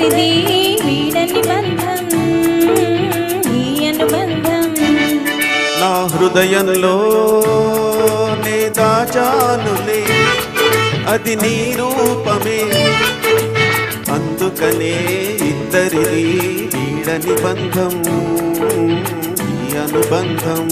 ఇద్దరిది వీడని బంధం ఈ అనుబంధం. నా హృదయంలో నే దాచానులే అది నీ రూపమే, అందుకనే ఇద్దరిది వీడని బంధం ఈ అనుబంధం.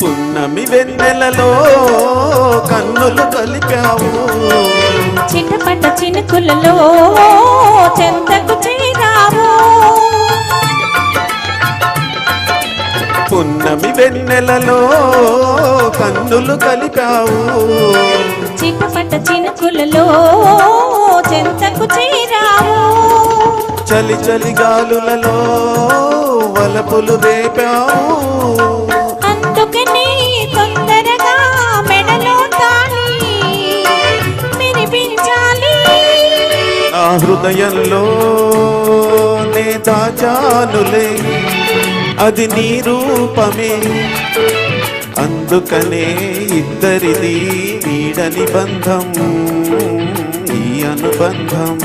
పున్నమి వెన్నెలలో కన్నులు కలిపావు, చిటపట చినుకులలో చెంతకు చేరావు. పున్నమి వెన్నెలలో కన్నులు కలిపావు, చిటపట చినుకులలో చెంతకు చేరావు. చలి చలి గాలులలో వలపులు రేపావు, అందుకని తొందరగా మెడలో తాళి వినిపించాలి. నా హృదయంలో నే దాచానులే అది నీ రూపమే, అందుకనే ఇద్దరిది వీడని బంధం ఈ అనుబంధం.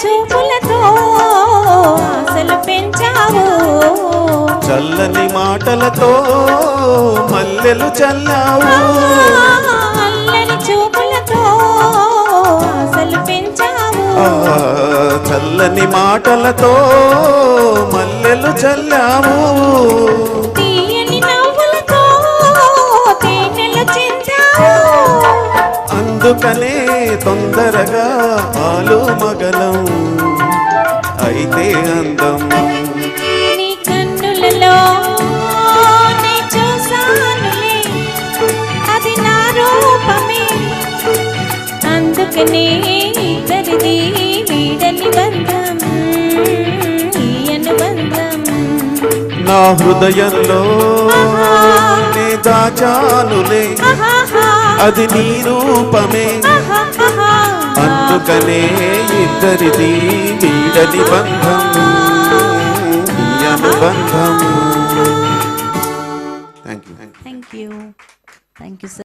చూపులతో ఆశలు పెంచావు, చల్లని మాటలతో మల్లెలు చల్లావు. అల్లరి చూపులతో ఆశలు పెంచావు, చల్లని మాటలతో మల్లెలు చల్లావు. తీయని నవ్వులతో తేనెలు చించావు, అందుకనే తొందరగా ఆలు మగలం అయితే అందం. నీ కన్నులలో నే చూసానులే అది నా రూపమే, అందుకనే ఇద్దరిది వీడని బంధం ఈ అనుబంధం. నా హృదయంలో నే దాచానులే అది నీ రూపమే, అందుకనే ఇద్దరిది వీడని బంధం ఈ అనుబంధం.